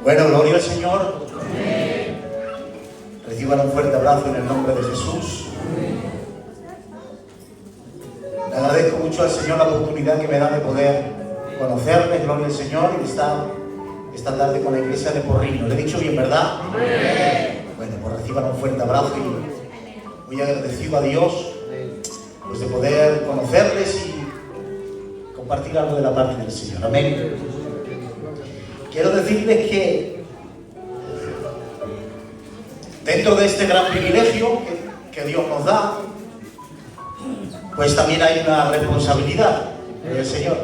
Bueno, gloria al Señor. Reciban un fuerte abrazo en el nombre de Jesús. Le agradezco mucho al Señor la oportunidad que me da de poder conocerles, gloria al Señor, y estar esta tarde con la iglesia de Porriño. ¿Le he dicho bien, verdad? Bueno, pues reciban un fuerte abrazo y muy agradecido a Dios pues de poder conocerles y compartir algo de la parte del Señor. Amén. Quiero decirles que dentro de este gran privilegio que Dios nos da, pues también hay una responsabilidad del Señor.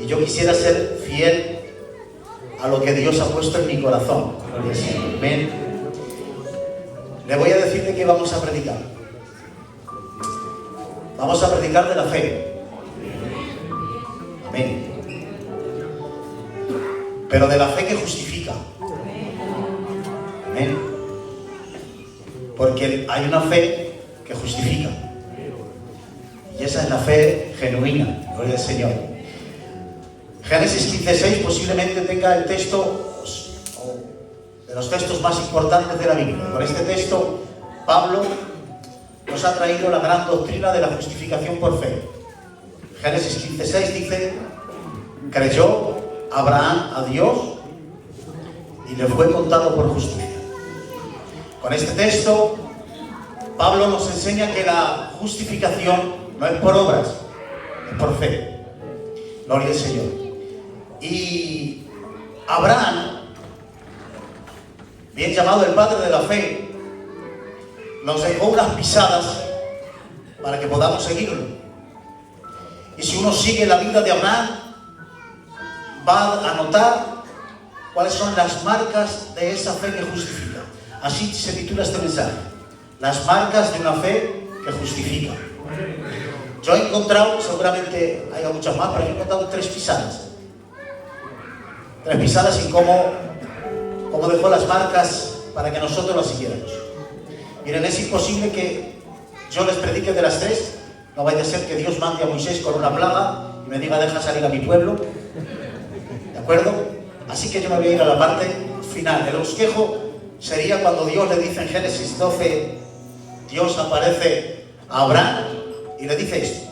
Y yo quisiera ser fiel a lo que Dios ha puesto en mi corazón. Amén. Le voy a decir de qué vamos a predicar. Vamos a predicar de la fe. Amén. Pero de la fe que justifica. Amén. Porque hay una fe que justifica. Y esa es la fe genuina. Gloria al Señor. Génesis 15:6 posiblemente tenga el texto de los textos más importantes de la Biblia. Con este texto, Pablo nos ha traído la gran doctrina de la justificación por fe. Génesis 15:6 dice: creyó Abraham a Dios y le fue contado por justicia. Con este texto, Pablo nos enseña que la justificación no es por obras, es por fe. Gloria al Señor. Y Abraham, bien llamado el padre de la fe, nos dejó unas pisadas para que podamos seguirlo. Y si uno sigue la vida de Abraham, va a notar cuáles son las marcas de esa fe que justifica. Así se titula este mensaje: las marcas de una fe que justifica. Yo he encontrado, seguramente hay muchas más, pero he encontrado 3 pisadas. 3 pisadas y cómo dejó las marcas para que nosotros las siguiéramos. Miren, es imposible que yo les predique de las 3. No vaya a ser que Dios mande a Moisés con una plaga y me diga: deja salir a mi pueblo. ¿De acuerdo? Así que yo me voy a ir a la parte final. El bosquejo sería cuando Dios le dice en Génesis 12, Dios aparece a Abraham y le dice esto: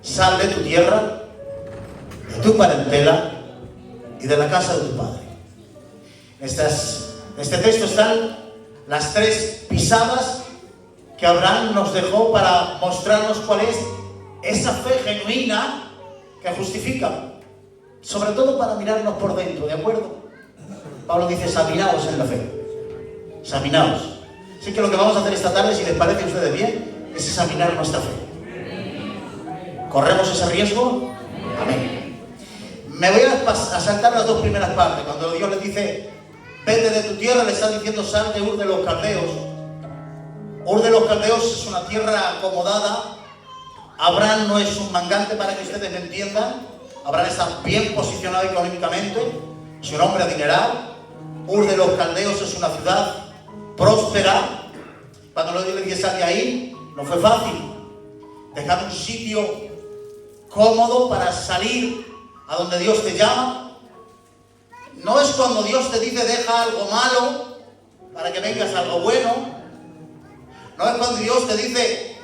sal de tu tierra, de tu parentela y de la casa de tu padre. En este texto están las 3 pisadas que Abraham nos dejó para mostrarnos cuál es esa fe genuina que justifica, sobre todo para mirarnos por dentro, ¿de acuerdo? Pablo dice: examinaos en la fe, examinaos. Así que lo que vamos a hacer esta tarde, si les parece a ustedes bien, es examinar nuestra fe. ¿Corremos ese riesgo? Amén. Me voy a saltar las 2 primeras partes. Cuando Dios le dice: vete de tu tierra, le está diciendo: sal de Ur de los Caldeos. Ur de los Caldeos es una tierra acomodada. Abraham no es un mangante, para que ustedes me entiendan. Abraham está bien posicionado económicamente, es un hombre adinerado. Ur de los Caldeos es una ciudad próspera. Cuando Dios le dice: sal de ahí, no fue fácil. Dejar un sitio cómodo para salir a donde Dios te llama. No es cuando Dios te dice: deja algo malo para que vengas a algo bueno. No es cuando Dios te dice: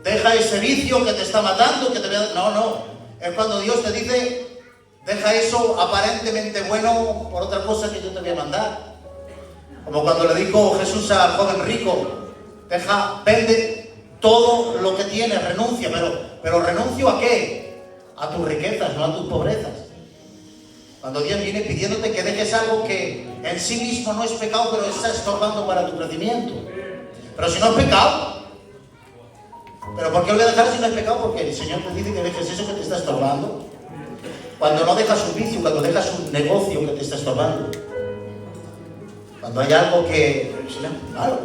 deja ese vicio que te está matando, que te... No. Es cuando Dios te dice: deja eso aparentemente bueno por otra cosa que yo te voy a mandar. Como cuando le dijo Jesús al joven rico: vende todo lo que tienes, renuncia. Pero ¿renuncio a qué? A tus riquezas, no a tus pobrezas. Cuando Dios viene pidiéndote que dejes algo que en sí mismo no es pecado, pero está estorbando para tu crecimiento. Pero si no es pecado, ¿pero por qué lo voy a dejar si no es pecado? Porque el Señor te dice que dejes eso que te está estorbando. Cuando no dejas un vicio, cuando dejas un negocio que te está estorbando. Cuando hay algo que es malo.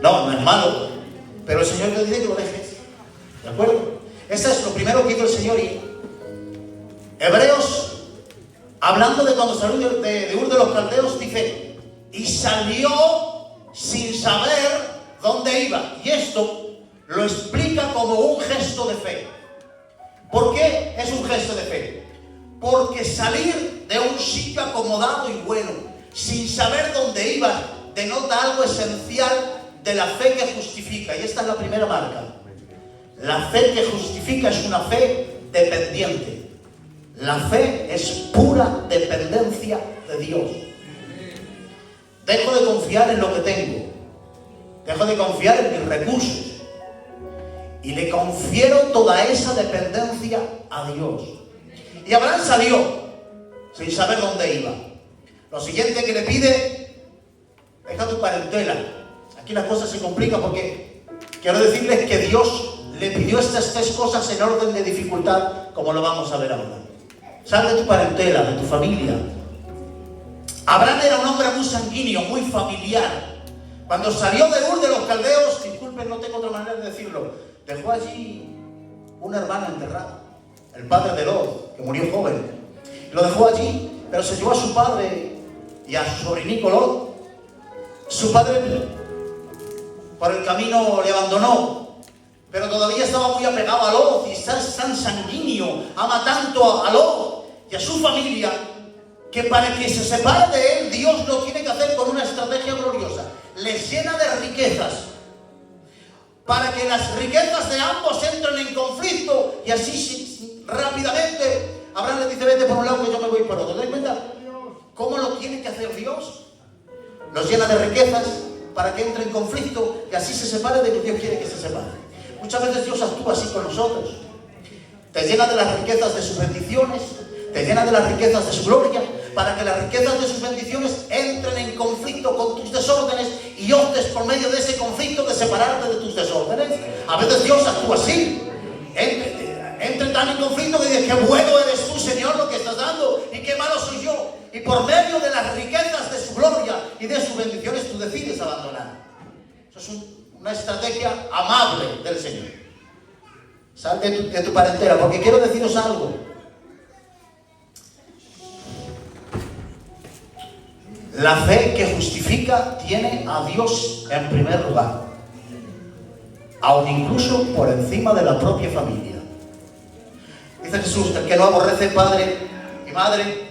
No es malo, pero el Señor te dice que lo dejes. ¿De acuerdo? Eso es lo primero que hizo el Señor. Y Hebreos, hablando de cuando salió de Ur de los Caldeos, dice: y salió sin saber dónde iba. Y esto lo explica como un gesto de fe. ¿Por qué es un gesto de fe? Porque salir de un sitio acomodado y bueno, sin saber dónde iba, denota algo esencial de la fe que justifica. Y esta es la primera marca. La fe que justifica es una fe dependiente. La fe es pura dependencia de Dios. Dejo de confiar en lo que tengo. Dejo de confiar en mis recursos. Y le confiero toda esa dependencia a Dios. Y Abraham salió sin saber dónde iba. Lo siguiente que le pide: deja tu parentela. Aquí las cosas se complican porque quiero decirles que Dios le pidió estas tres cosas en orden de dificultad, como lo vamos a ver ahora. Sal de tu parentela, de tu familia. Abraham era un hombre muy sanguíneo, muy familiar. Cuando salió de Ur de los Caldeos, disculpen, no tengo otra manera de decirlo, dejó allí una hermana enterrada, el padre de Lot, que murió joven. Lo dejó allí, pero se llevó a su padre y a su sobrinico Lot. Su padre por el camino le abandonó, pero todavía estaba muy apegado a Lot y es tan sanguíneo, ama tanto a Lot y a su familia, que para que se separe de él, Dios lo tiene que hacer con una estrategia gloriosa. Les llena de riquezas, para que las riquezas de ambos entren en conflicto, y así rápidamente Abraham le dice: vete por un lado que yo me voy por otro. ¿Te das cuenta cómo lo tiene que hacer Dios? Los llena de riquezas para que entre en conflicto y así se separe de lo que Dios quiere que se separe. Muchas veces Dios actúa así con nosotros. Te llena de las riquezas de sus bendiciones, te llena de las riquezas de su gloria, para que las riquezas de sus bendiciones entren en conflicto con tus desórdenes y optes por medio de ese conflicto de separarte de tus desórdenes. A veces Dios actúa así. Entre tan en conflicto que dices: qué bueno eres tú, Señor, lo que estás dando, y qué malo soy yo. Y por medio de las riquezas de su gloria y de sus bendiciones tú decides abandonar. Eso es una estrategia amable del Señor. Sal de tu parentela, porque quiero deciros algo. La fe que justifica tiene a Dios en primer lugar, aun incluso por encima de la propia familia. Dice Jesús: el que no aborrece padre y madre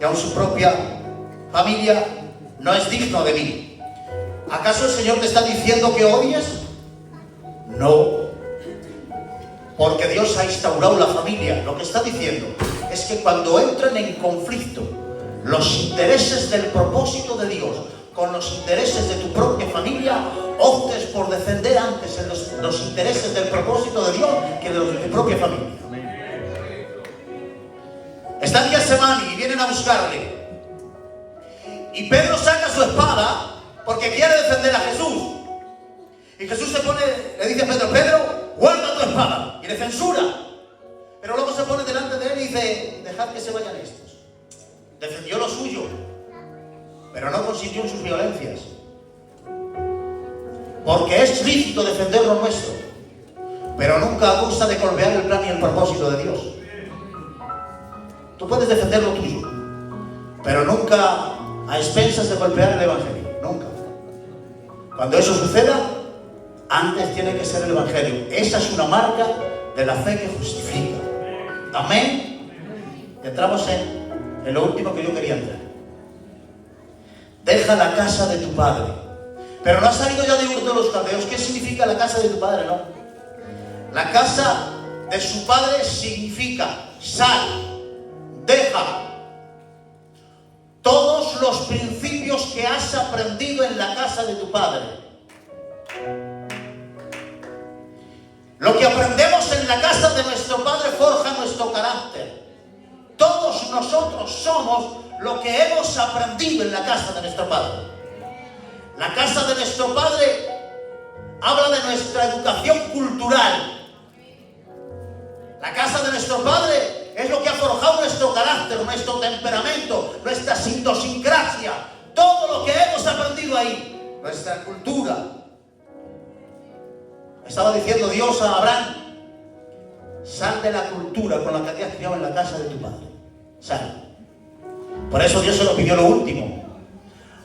y aun su propia familia no es digno de mí. ¿Acaso el Señor te está diciendo que odies? No, porque Dios ha instaurado la familia. Lo que está diciendo es que cuando entren en conflicto los intereses del propósito de Dios con los intereses de tu propia familia, optes por defender antes los intereses del propósito de Dios que los de tu propia familia. Están en Getsemaní y vienen a buscarle, y Pedro saca su espada porque quiere defender a Jesús, y Jesús le dice a Pedro: Pedro, guarda tu espada, y le censura, pero luego se pone delante de él y dice: dejad que se vayan estos. Defendió lo suyo, pero no consintió en sus violencias, porque es lícito defender lo nuestro, pero nunca a costa de golpear el plan y el propósito de Dios. Tú puedes defender lo tuyo, pero nunca a expensas de golpear el Evangelio, nunca. Cuando eso suceda, antes tiene que ser el Evangelio. Esa es una marca de la fe que justifica. Amén. Entramos en lo último que yo quería entrar. Deja la casa de tu padre. Pero no has salido ya de Ur de los Caldeos. ¿Qué significa la casa de tu padre? No. La casa de su padre significa: sal, deja todos los principios que has aprendido en la casa de tu padre. Lo que aprendemos en la casa de nuestro padre forja nuestro carácter. Todos nosotros somos lo que hemos aprendido en la casa de nuestro padre. La casa de nuestro padre habla de nuestra educación cultural. La casa de nuestro padre es lo que ha forjado nuestro carácter, nuestro temperamento, nuestra idiosincrasia, todo lo que hemos aprendido ahí, nuestra cultura. Estaba diciendo Dios a Abraham: sal de la cultura con la que te has criado en la casa de tu padre. Sal. Por eso Dios se lo pidió lo último,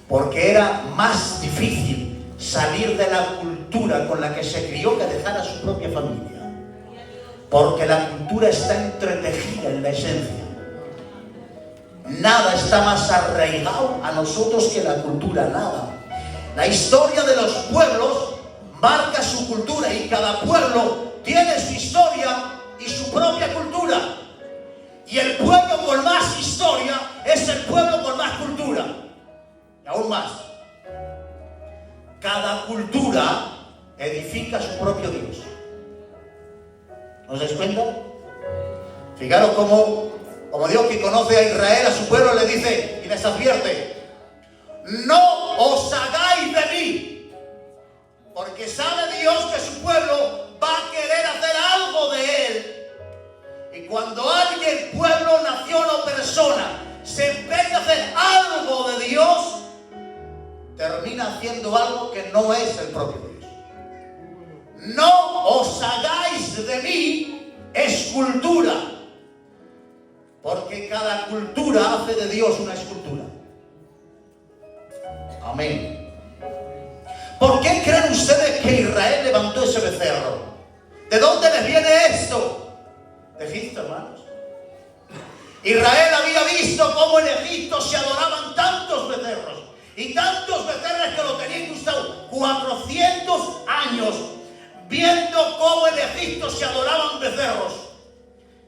porque era más difícil salir de la cultura con la que se crió que dejar a su propia familia, porque la cultura está entretejida en la esencia. Nada está más arraigado a nosotros que la cultura, nada. La historia de los pueblos marca su cultura y cada pueblo tiene su historia y su propia cultura. Y el pueblo con más historia es el pueblo con más cultura. Y aún más, cada cultura edifica su propio Dios. ¿Os dais cuenta? Fijaros como Dios, que conoce a Israel, a su pueblo, le dice y les advierte: no os hagáis de mí, porque sabe Dios que su pueblo va a querer hacer algo de él. Y cuando alguien, pueblo, nación o persona se empeña a hacer algo de Dios, termina haciendo algo que no es el propio Dios. No os hagáis de mí es cultura, porque cada cultura hace de Dios una escultura. Amén. ¿Por qué creen ustedes que Israel levantó ese becerro? ¿De dónde les viene esto? De Egipto, hermanos. Israel había visto cómo en Egipto se adoraban tantos becerros, y tantos becerros que lo tenían gustado 400 años, viendo cómo en Egipto se adoraban becerros.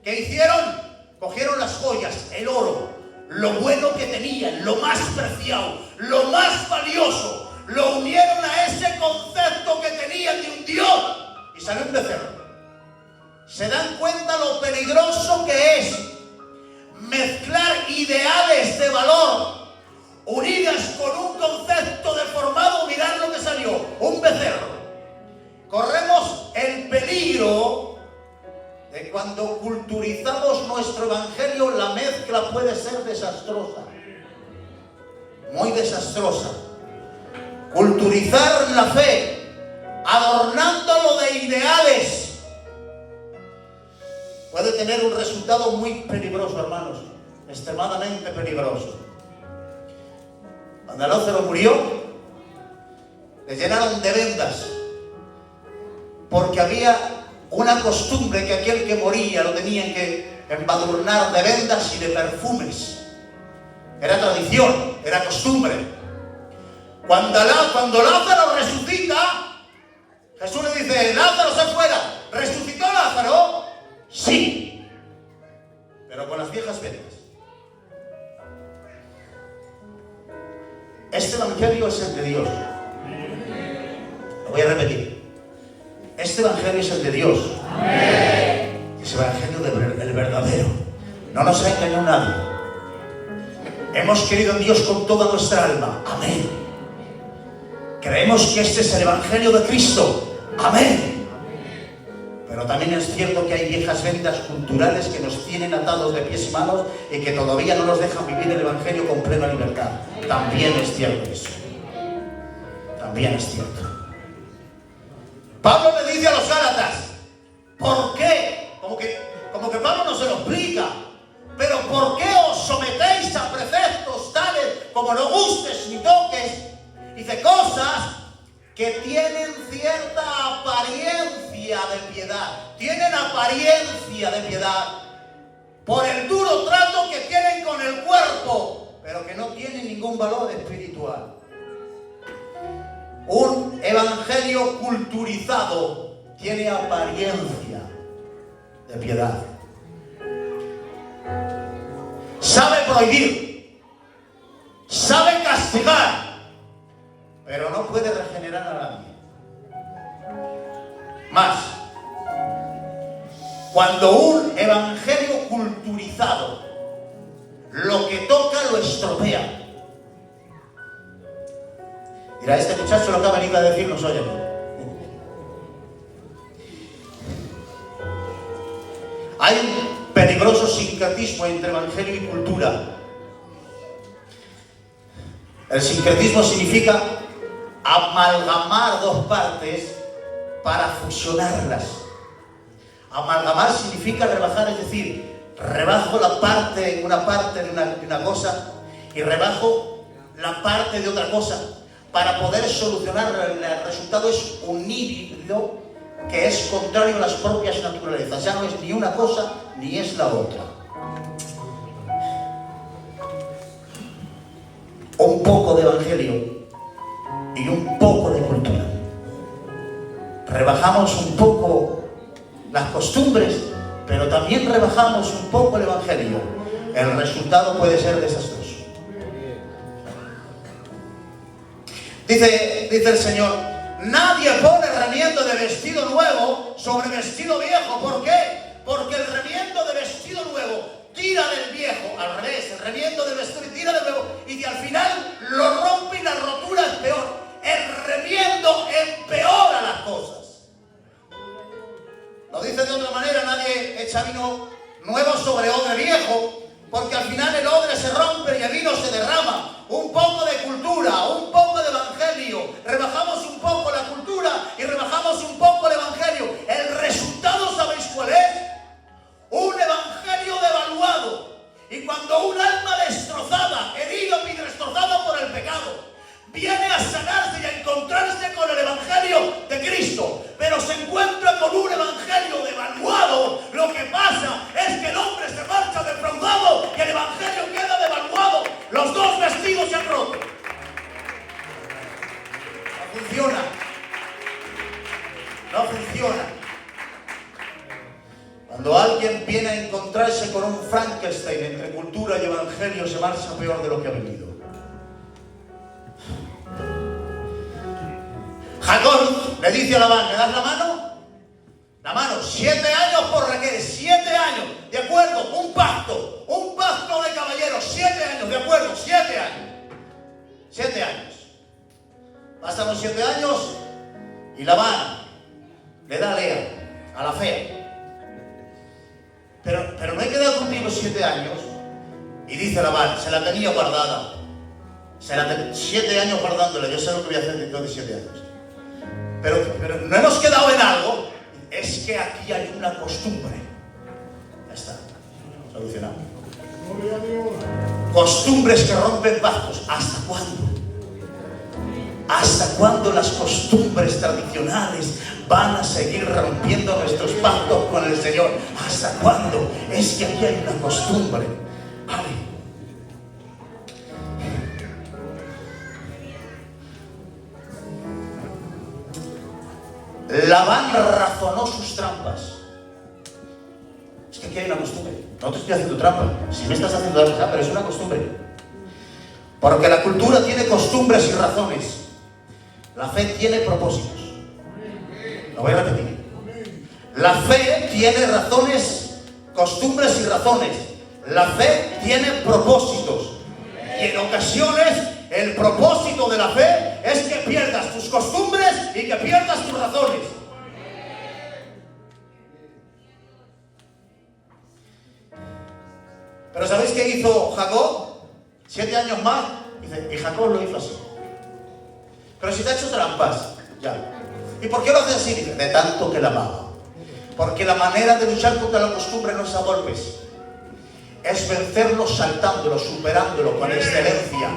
¿Qué hicieron? Cogieron las joyas, el oro, lo bueno que tenían, lo más preciado, lo más valioso, lo unieron a ese concepto que tenían de un Dios, y salió un becerro. ¿Se dan cuenta lo peligroso que es mezclar ideales de valor unidas con un concepto deformado? Mirad lo que salió, un becerro. Corremos el peligro de, cuando culturizamos nuestro evangelio, la mezcla puede ser desastrosa, muy desastrosa. Culturizar la fe, adornándolo de ideales, puede tener un resultado muy peligroso, hermanos, extremadamente peligroso. Cuando Lázaro murió, le llenaron de vendas, porque había una costumbre que aquel que moría lo tenían que embadurnar de vendas y de perfumes. Era tradición, era costumbre. Cuando Lázaro resucita, Jesús le dice: Lázaro, sal fuera. ¿Resucitó Lázaro? Sí, pero con las viejas vendas. Este evangelio es el de Dios. Lo voy a repetir. Este evangelio es el de Dios. Es el evangelio del verdadero. No nos ha engañado nadie. Hemos creído en Dios con toda nuestra alma. Amén. Creemos que este es el evangelio de Cristo. Amén. Pero también es cierto que hay viejas vendas culturales que nos tienen atados de pies y manos y que todavía no nos dejan vivir el evangelio con plena libertad. También es cierto eso. También es cierto. Pablo le dice a los Gálatas: ¿por qué? Como que Pablo no se lo explica. Pero ¿por qué os sometéis a preceptos tales como no gustes ni toques? Dice: cosas que tienen cierta apariencia de piedad. Tienen apariencia de piedad por el duro trato que tienen con el cuerpo, pero que no tienen ningún valor espiritual. Un evangelio culturizado tiene apariencia de piedad. Sabe prohibir, sabe castigar, pero no puede regenerar a nadie. Más, cuando un evangelio culturizado lo que toca lo estropea. Dirá: este muchacho lo que ha venido a decirnos hoy aquí. Hay un peligroso sincretismo entre evangelio y cultura. El sincretismo significa amalgamar dos partes para fusionarlas. Amalgamar significa rebajar, es decir, rebajo una parte de una cosa y rebajo la parte de otra cosa para poder solucionar. El resultado es un híbrido que es contrario a las propias naturalezas. Ya no es ni una cosa ni es la otra. poco de evangelio y un poco de cultura. Rebajamos un poco las costumbres, pero también rebajamos un poco el evangelio. El resultado puede ser desastroso. Dice el Señor: nadie pone remiendo de vestido nuevo sobre vestido viejo. ¿Por qué? Porque el remiendo de vestido nuevo tira del viejo, al revés, el remiendo del vestido tira del nuevo, y que al final lo rompe y la rotura es peor. El remiendo empeora las cosas. Lo dice de otra manera: nadie echa vino nuevo sobre odre viejo, porque al final el odre se rompe y el vino se derrama. Un poco de cultura, un poco de evangelio. Rebajamos un poco la cultura y rebajamos un poco el evangelio. El resultado, ¿sabéis cuál es? Un evangelio devaluado. Y cuando un alma destrozada, herida y destrozada por el pecado, viene a sanarse y a encontrarse con el evangelio de Cristo, pero se encuentra con un evangelio devaluado, lo que pasa es que el hombre se marcha defraudado y el evangelio queda devaluado. Los dos vestidos se han roto. No funciona. No funciona. Cuando alguien viene a encontrarse con un Frankenstein entre cultura y evangelio, se marcha peor de lo que ha venido. Jacob le dice a Labán: ¿me das la mano? La mano. 7 años por Raquel, 7 años, de acuerdo, un pacto de caballeros, 7 años, de acuerdo, 7 años. 7 años. Pasan los 7 años y Labán le da a Lea, a la fea. Pero no he quedado contigo 7 años. Y dice Labán: se la tenía guardada. 7 años guardándola. Yo sé lo que voy a hacer dentro de 7 años. Pero no hemos quedado en algo. Es que aquí hay una costumbre. Ya está. Solucionado. Costumbres que rompen pactos. ¿Hasta cuándo? ¿Hasta cuándo las costumbres tradicionales van a seguir rompiendo nuestros pactos con el Señor? ¿Hasta cuándo? Es que aquí hay una costumbre. Vale. Labán razonó sus trampas. Es que aquí hay una costumbre. No te estoy haciendo trampa. Si me estás haciendo trampa, pero es una costumbre. Porque la cultura tiene costumbres y razones. La fe tiene propósitos. Lo voy a repetir. La fe tiene razones, costumbres y razones. La fe tiene propósitos. Y en ocasiones el propósito de la fe es que pierdas tus costumbres y que pierdas tus razones. Pero ¿sabéis qué hizo Jacob? 7 años más. Y Jacob lo hizo así. Pero si te ha hecho trampas, ya. ¿Y por qué lo hace así? Dice: de tanto que la amaba. Porque la manera de luchar contra la costumbre no es a golpes. Es vencerlo saltándolo, superándolo con excelencia.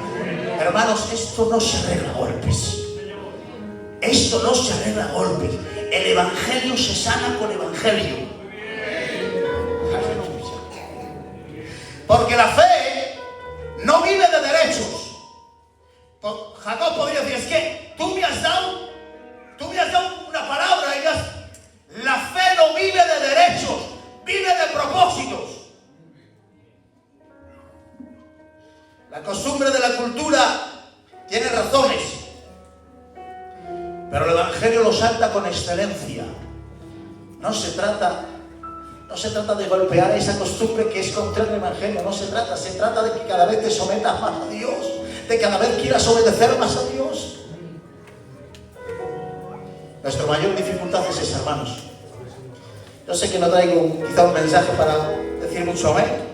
Hermanos, esto no se arregla a golpes. Esto no se arregla a golpes. El evangelio se sana con evangelio. Porque la fe no vive de derechos. Jacob podría decir: es que tú me has dado una palabra y la fe no vive de derechos, vive de propósitos. La costumbre de la cultura tiene razones, pero el evangelio lo salta con excelencia. No se trata de golpear esa costumbre que es contra el evangelio. Se trata de que cada vez te sometas más a Dios, de que cada vez quieras obedecer más a Dios. Nuestra mayor dificultad es esa, hermanos. Yo sé que no traigo quizá un mensaje para decir mucho amén,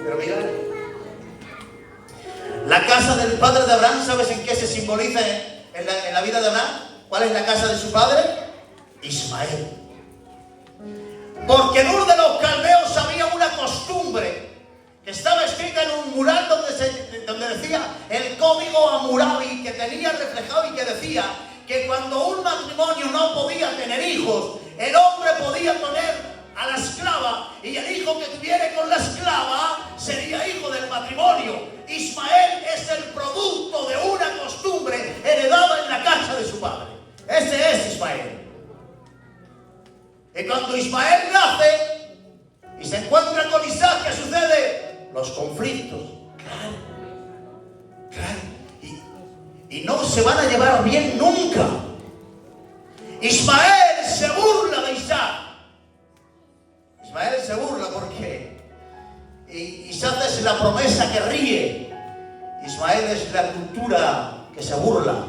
pero mirad, la casa del padre de Abraham, ¿sabes en qué se simboliza en la vida de Abraham? ¿Cuál es la casa de su padre? Ismael. Porque en uno de los caldeos había una costumbre que estaba escrita en un mural donde decía el código Hammurabi, que tenía reflejado y que decía que cuando un matrimonio no podía tener hijos, el hombre podía tener a la esclava, y el hijo que tuviera con la esclava sería hijo del matrimonio. Ismael es el producto Ese es Ismael. Y cuando Ismael nace y se encuentra con Isaac, ¿qué sucede? Los conflictos. Claro. Y no se van a llevar bien nunca. Ismael se burla de Isaac. Ismael se burla porque Isaac es la promesa que ríe. Ismael es la cultura que se burla.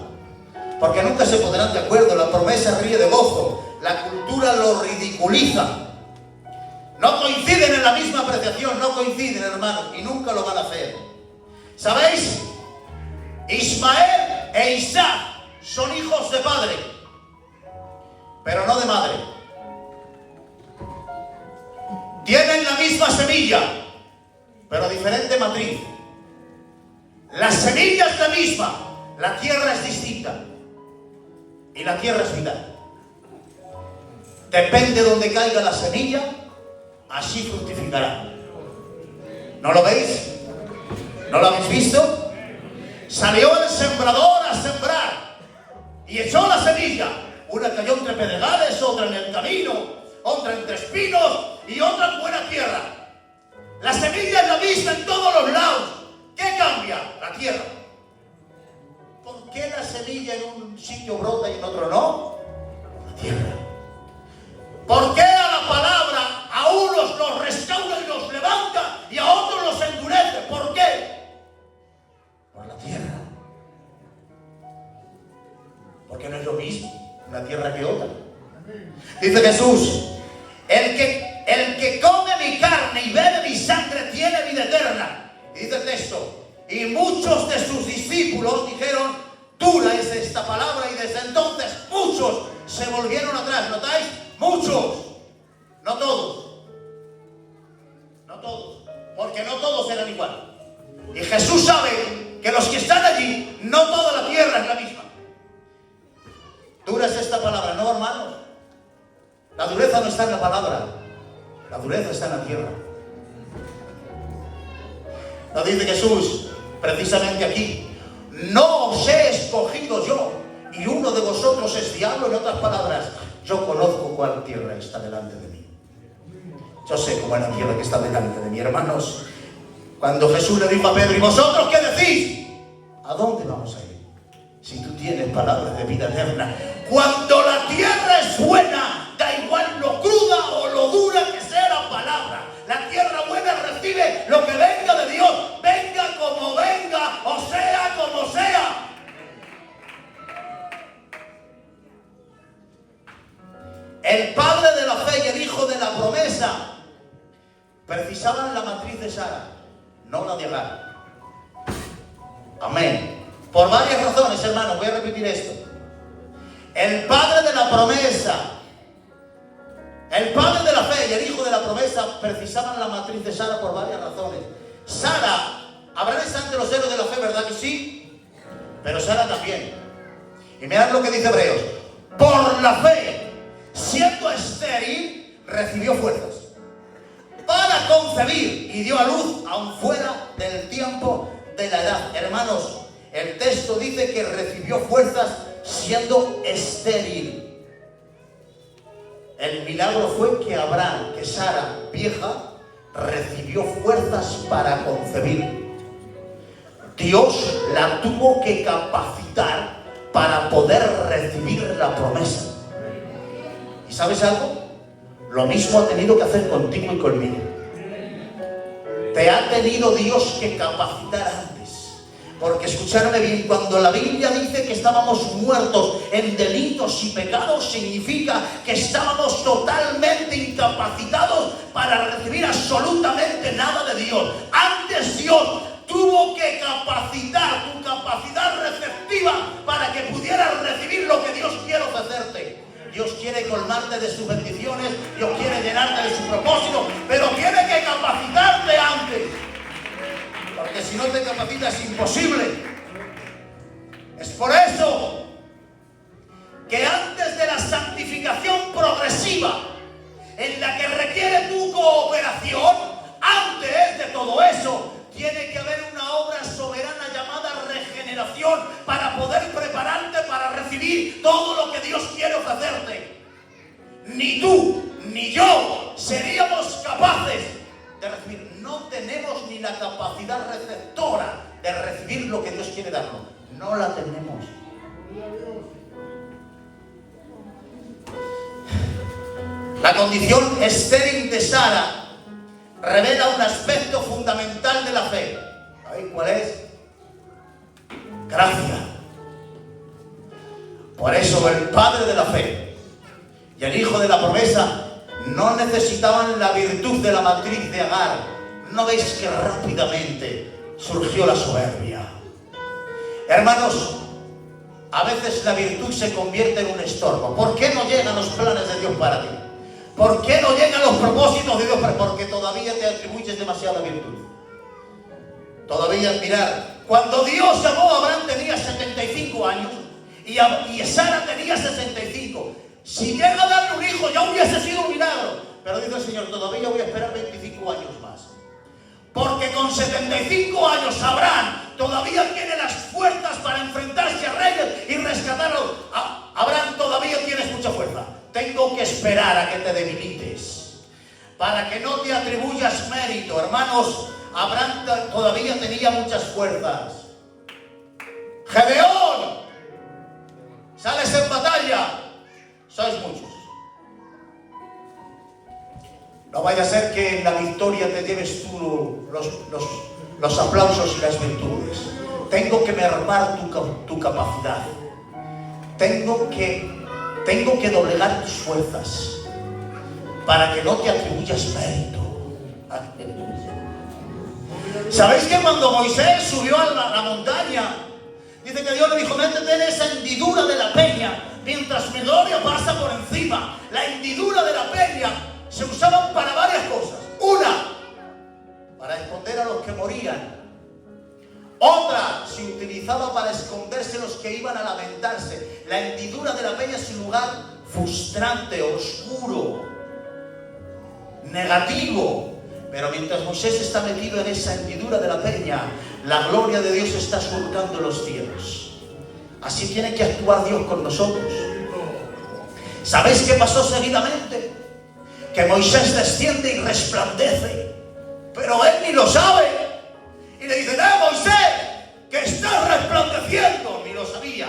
Porque nunca se pondrán de acuerdo. La promesa ríe de gozo. La cultura lo ridiculiza. No coinciden en la misma apreciación. No coinciden, hermanos. Y nunca lo van a hacer. ¿Sabéis? Ismael e Isaac son hijos de padre, pero no de madre. Tienen la misma semilla, pero diferente matriz. La semilla es la misma, la tierra es distinta. Y la tierra es vital. Depende de donde caiga la semilla, así fructificará. ¿No lo veis? ¿No lo habéis visto? Salió el sembrador a sembrar y echó la semilla. Una cayó entre pedregales, otra en el camino, otra entre espinos y otra en buena tierra. La semilla es la misma en todos los lados. ¿Qué cambia? La tierra. ¿Por qué la semilla en un sitio brota y en otro no? La tierra. ¿Por qué a la palabra a unos los restaura y los levanta y a otros los endurece? ¿Por qué? Por la tierra. Porque no es lo mismo una tierra que otra. Dice Jesús: el que come mi carne y bebe mi sangre tiene vida eterna. Y dice el texto: y muchos de sus discípulos dijeron: dura es esta palabra. Y desde entonces muchos se volvieron atrás. ¿Notáis? Muchos. No todos. No todos. Porque no todos eran igual. Y Jesús sabe que los que están allí, no toda la tierra es la misma. Dura es esta palabra, no, hermanos. La dureza no está en la palabra, la dureza está en la tierra. Lo dice Jesús precisamente aquí: no os he escogido yo, y uno de vosotros es diablo. En otras palabras, yo conozco cuál tierra está delante de mí. Yo sé cómo es la tierra que está delante de mí, hermanos. Cuando Jesús le dijo a Pedro: ¿y vosotros qué decís? ¿A dónde vamos a ir? Si tú tienes palabras de vida eterna. Cuando la tierra es buena, da igual lo cruda o lo dura que sea la palabra. La tierra buena recibe lo que venga de Dios, venga como venga, o sea como sea. El padre de la fe y el hijo de la promesa precisaban la matriz de Sara, no la de Agar. Amén. Por varias razones, hermanos, voy a repetir esto. El padre de la promesa, el padre de la fe y el hijo de la promesa precisaban la matriz de Sara por varias razones. Sara, Abraham está ante los héroes de la fe, ¿verdad que sí? Pero Sara también. Y mirad lo que dice Hebreos: por la fe, siendo estéril, recibió fuerzas para concebir y dio a luz aún fuera del tiempo de la edad. Hermanos, el texto dice que recibió fuerzas siendo estéril. El milagro fue que Abraham, que Sara, vieja, recibió fuerzas para concebir. Dios la tuvo que capacitar para poder recibir la promesa. ¿Y sabes algo? Lo mismo ha tenido que hacer contigo y conmigo. Te ha tenido Dios que capacitar antes. Porque escuchadme bien, cuando la Biblia dice que estábamos muertos en delitos y pecados, significa que estábamos totalmente incapacitados para recibir absolutamente nada de Dios. Antes Dios tuvo que capacitar tu capacidad receptiva para que pudieras recibir lo que Dios quiere ofrecerte. Dios quiere colmarte de sus bendiciones, Dios quiere llenarte de su propósito, pero tiene que capacitarte antes. Porque si no te capacita es imposible. Es por eso que antes de la santificación progresiva, en la que requiere tu cooperación, antes de todo eso, tiene que haber una obra soberana llamada regeneración para poder prepararte para recibir todo lo que Dios no tenemos ni la capacidad receptora de recibir lo que Dios quiere darnos. No la tenemos. La condición estéril de Sara revela un aspecto fundamental de la fe. ¿Sabéis cuál es? Gracia. Por eso el padre de la fe y el hijo de la promesa no necesitaban la virtud de la matriz de Agar. ¿No veis que rápidamente surgió la soberbia? Hermanos, a veces la virtud se convierte en un estorbo. ¿Por qué no llegan los planes de Dios para ti? ¿Por qué no llegan los propósitos de Dios para ti? Porque todavía te atribuyes demasiada virtud. Todavía, mirar, cuando Dios llamó a Abraham tenía 75 años y Sara tenía 65. Si llega a darle un hijo ya hubiese sido un milagro. Pero dice el Señor, todavía voy a esperar 25 años más. Porque con 75 años Abraham todavía tiene las fuerzas para enfrentarse a reyes y rescatarlos. Abraham, todavía tienes mucha fuerza. Tengo que esperar a que te debilites, para que no te atribuyas mérito. Hermanos, Abraham todavía tenía muchas fuerzas. Gedeón, sales en batalla, sois muchos. No vaya a ser que en la victoria te lleves tú los aplausos y las virtudes. Tengo que mermar tu capacidad. Tengo que doblegar tus fuerzas para que no te atribuyas mérito. ¿Sabéis que cuando Moisés subió a la montaña, dice que Dios le dijo, métete en esa hendidura de la peña mientras mi gloria pasa por encima? La hendidura de la peña se usaban para varias cosas. Una, para esconder a los que morían. Otra, se utilizaba para esconderse los que iban a lamentarse. La hendidura de la peña es un lugar frustrante, oscuro, negativo. Pero mientras Moisés está metido en esa hendidura de la peña, la gloria de Dios está surcando los cielos. Así tiene que actuar Dios con nosotros. ¿Sabéis qué pasó seguidamente? Que Moisés desciende y resplandece, pero él ni lo sabe. Y le dicen, Moisés, que estás resplandeciendo. Ni lo sabía.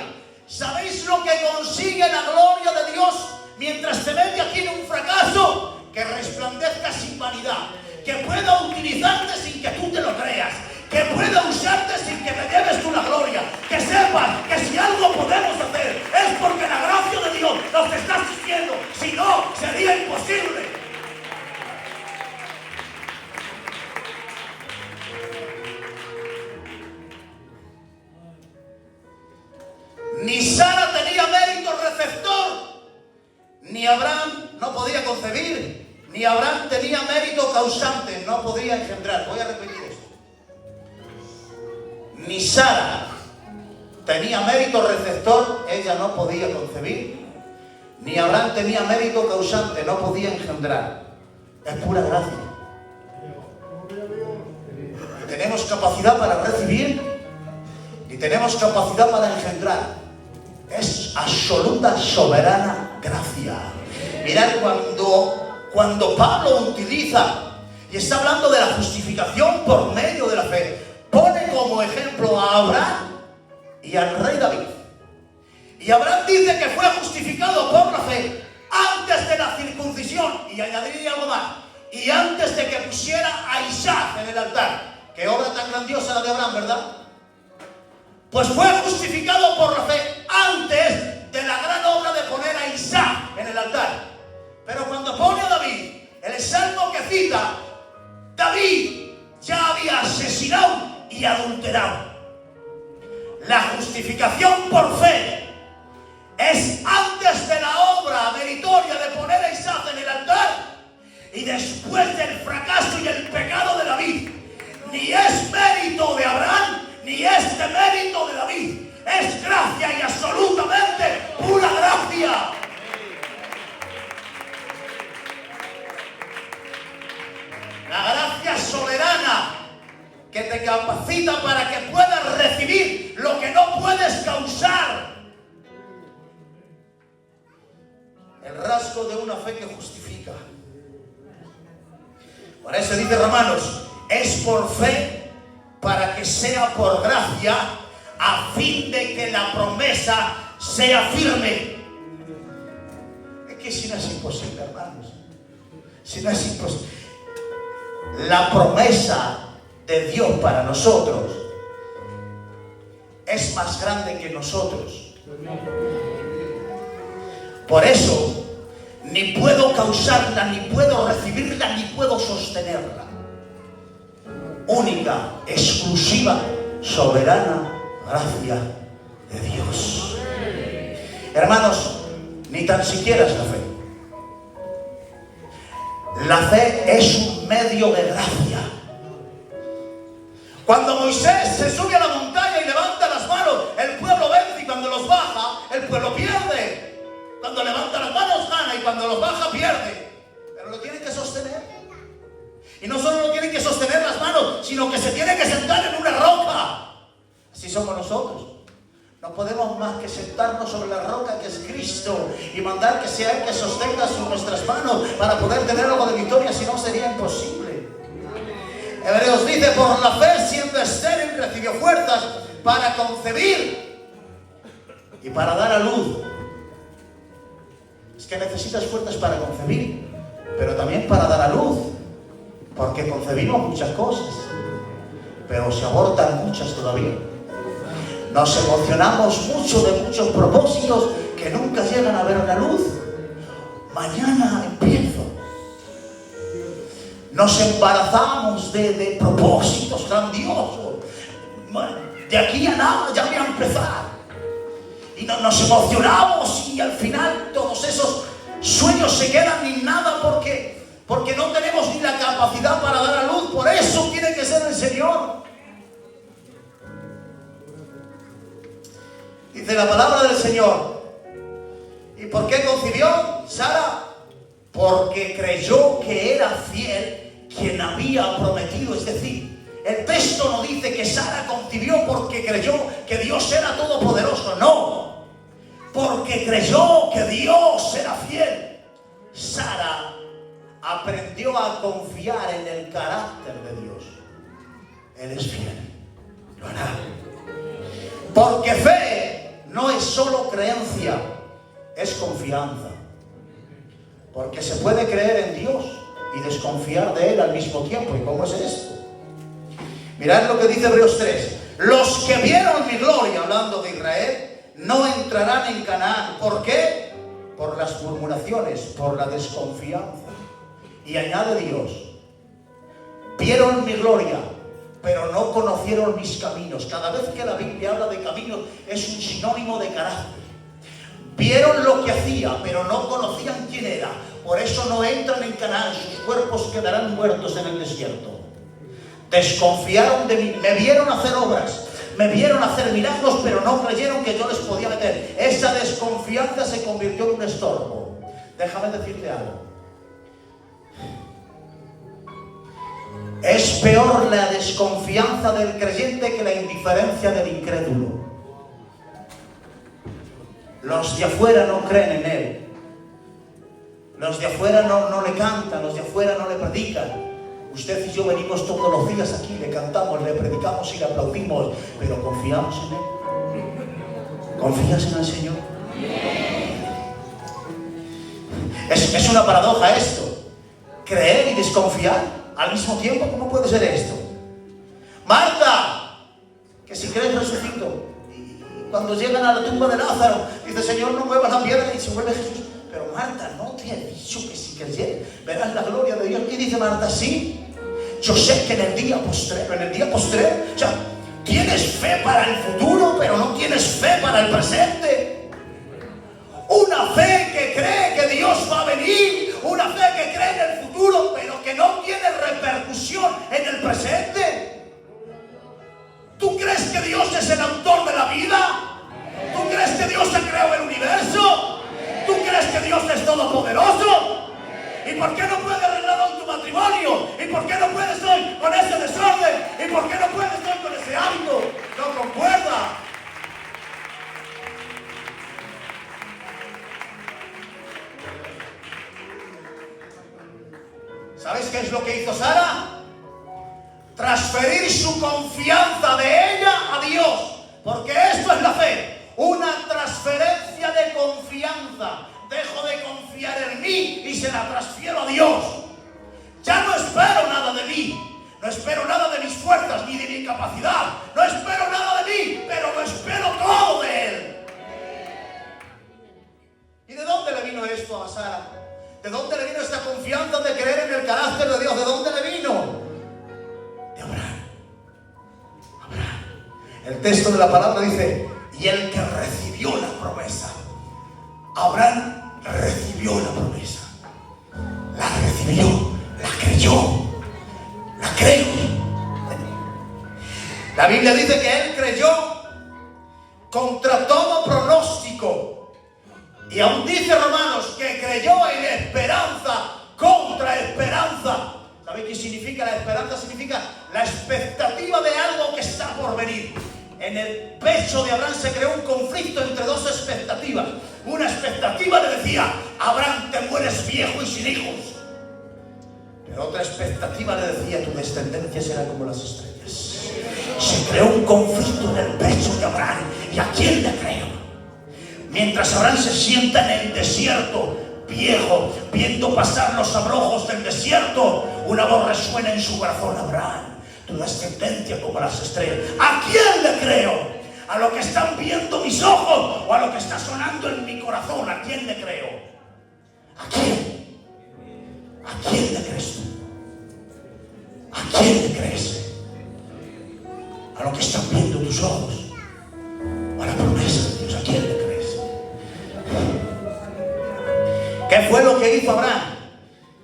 ¿Sabéis lo que consigue la gloria de Dios mientras te mete aquí en un fracaso? Que resplandezca sin vanidad, que pueda utilizarte sin que tú te lo creas, que pueda usarte sin que te lleves tú la gloria, que sepas que si algo podemos hacer es porque la gracia de Dios nos está asistiendo, si no sería imposible. Ni Sara tenía mérito receptor, ni Abraham no podía concebir, ni Abraham tenía mérito causante, no podía engendrar. Voy a repetir esto. Ni Sara tenía mérito receptor, ella no podía concebir, ni Abraham tenía mérito causante, no podía engendrar. Es pura gracia. Y tenemos capacidad para recibir y tenemos capacidad para engendrar. Es absoluta, soberana gracia. Mirad, cuando Pablo utiliza y está hablando de la justificación por medio de la fe, pone como ejemplo a Abraham y al rey David. Y Abraham dice que fue justificado por la fe antes de la circuncisión, y añadiría algo más, y antes de que pusiera a Isaac en el altar. Qué obra tan grandiosa la de Abraham, ¿verdad? Pues fue justificado por la fe antes de la gran obra de poner a Isaac en el altar. Pero cuando pone a David, el salmo que cita, David ya había asesinado y adulterado. La justificación por fe es antes de la obra meritoria de poner a Isaac en el altar y después del fracaso y el pecado de David. Ni es mérito de Abraham, ni es de mérito de David. Es gracia y absolutamente pura gracia. La gracia soberana que te capacita para que puedas recibir lo que no puedes causar. El rasgo de una fe que justifica. Por eso dice Romanos, es por fe para que sea por gracia, a fin de que la promesa sea firme. Es que si no es imposible, hermanos. Si no es imposible. La promesa de Dios para nosotros es más grande que nosotros. Por eso, ni puedo causarla, ni puedo recibirla, ni puedo sostenerla. Única, exclusiva, soberana gracia de Dios. Hermanos, ni tan siquiera es la fe. La fe es un medio de gracia. Cuando Moisés se sube a la montaña y levanta las manos, el pueblo vence, y cuando los baja, el pueblo pierde. Cuando levanta las manos gana, y cuando los baja pierde. Pero lo tienen que sostener. Y no solo lo tienen que sostener las manos, sino que se tienen que sentar en una roca. Así somos nosotros. No podemos más que sentarnos sobre la roca que es Cristo y mandar que sea Él que sostenga nuestras manos para poder tener algo de victoria, si no sería imposible. Hebreos dice: por la fe, siendo estéril, recibió fuerzas para concebir y para dar a luz. Es que necesitas fuerzas para concebir, pero también para dar a luz, porque concebimos muchas cosas, pero se abortan muchas todavía. Nos emocionamos mucho de muchos propósitos que nunca llegan a ver la luz. Mañana empiezo. Nos embarazamos de propósitos grandiosos. De aquí a nada ya voy a empezar. Y nos emocionamos, y al final todos esos sueños se quedan en nada porque no tenemos ni la capacidad para dar a luz. Por eso tiene que ser el Señor. Dice la palabra del Señor. ¿Y por qué concibió Sara? Porque creyó que era fiel quien había prometido. Es decir, el texto no dice que Sara concibió porque creyó que Dios era todopoderoso. No, porque creyó que Dios era fiel. Sara aprendió a confiar en el carácter de Dios. Él es fiel, lo hará. Porque fe no es solo creencia, es confianza. Porque se puede creer en Dios y desconfiar de Él al mismo tiempo. ¿Y cómo es esto? Mirad lo que dice Hebreos 3. Los que vieron mi gloria, hablando de Israel, no entrarán en Canaán. ¿Por qué? Por las murmuraciones, por la desconfianza. Y añade Dios: vieron mi gloria, pero no conocieron mis caminos. Cada vez que la Biblia habla de caminos, es un sinónimo de carácter. Vieron lo que hacía, pero no conocían quién era. Por eso no entran en Canaán. Sus cuerpos quedarán muertos en el desierto. Desconfiaron de mí. Me vieron hacer obras, me vieron hacer milagros, pero no creyeron que yo les podía meter. Esa desconfianza se convirtió en un estorbo. Déjame decirte algo. Es peor la desconfianza del creyente que la indiferencia del incrédulo. Los de afuera no creen en Él. Los de afuera no le cantan, los de afuera no le predican. Usted y yo venimos todos los días aquí, le cantamos, le predicamos y le aplaudimos, pero confiamos en Él. ¿Confías en el Señor? Es una paradoja esto. Creer y desconfiar al mismo tiempo. ¿Cómo puede ser esto? Marta, que si crees resucito. Y cuando llegan a la tumba de Lázaro, dice: Señor, no muevas la piedra. Y se vuelve Jesús: pero Marta, no te he dicho que si creyeres verás la gloria de Dios. Y dice Marta: sí, yo sé que en el día postrero, o sea, tienes fe para el futuro, pero no tienes fe para el presente. Una fe que cree que Dios va a venir, una fe que cree en el futuro, pero que no tiene repercusión en el presente. ¿Tú crees que Dios es el autor de la vida? ¿Tú crees que Dios ha creado el universo? ¿Tú crees que Dios es todopoderoso? ¿Y por qué no puedes arreglar hoy tu matrimonio? ¿Y por qué no puedes hoy con ese desorden? ¿Y por qué no puedes hoy con ese hábito? No concuerda. ¿Sabes qué es lo que hizo Sara? transferir su confianza de ella a Dios. Porque esto es la fe, una transferencia de confianza. Dejo de confiar en mí y se la transfiero a Dios. Ya no espero nada de mí, no espero nada de mis fuerzas ni de mi capacidad, no espero nada de mí, pero lo espero todo de Él. ¿Y de dónde le vino esto a Sara? ¿De dónde le vino esta confianza de creer en el carácter de Dios? ¿De dónde le vino? De Abraham. El texto de la palabra dice: y el que recibió la promesa. Abraham recibió la promesa. La recibió, la creyó, la creo. La Biblia dice que él creyó contra todo pronóstico. Y aún dice Romanos que creyó en esperanza contra esperanza. ¿Sabe qué significa la esperanza? Significa la expectativa de algo que está por venir. En el pecho de Abraham se creó un conflicto entre dos expectativas. Una expectativa le decía: Abraham, te mueres viejo y sin hijos. Pero otra expectativa le decía: tu descendencia será como las estrellas. Se creó un conflicto en el pecho de Abraham. ¿Y a quién le creo? Mientras Abraham se sienta en el desierto, viejo, viendo pasar los abrojos del desierto, una voz resuena en su corazón: Abraham, tu descendencia como las estrellas. ¿A quién le creo? ¿A lo que están viendo mis ojos o a lo que está sonando en mi corazón? ¿A quién le creo? ¿A quién? ¿A quién le crees tú? ¿A quién le crees? ¿A lo que están viendo tus ojos o a la promesa de Dios? ¿A quién le crees? ¿Qué fue lo que hizo Abraham?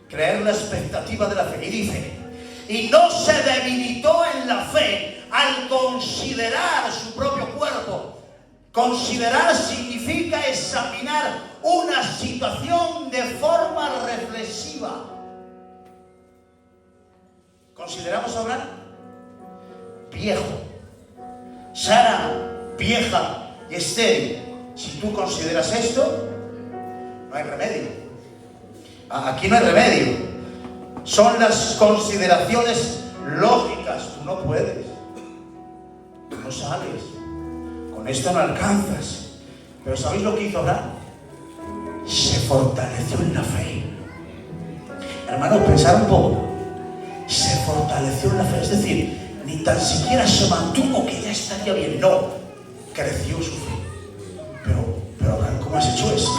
Creer la expectativa de la fe. Y dice: y no se debilitó en la fe al considerar su propio cuerpo. Considerar significa examinar una situación de forma reflexiva. ¿Consideramos a Abraham? Viejo. Sara, vieja y estéril. Si tú consideras esto, no hay remedio. Aquí no hay remedio. Son las consideraciones lógicas. Tú no puedes. Tú no sabes. Con esto no alcanzas. Pero ¿sabéis lo que hizo Abraham? Se fortaleció en la fe. Hermanos, pensar un poco. Se fortaleció en la fe. Es decir, ni tan siquiera se mantuvo que ya estaría bien. No. Creció su fe. Pero Abraham, ¿cómo has hecho eso?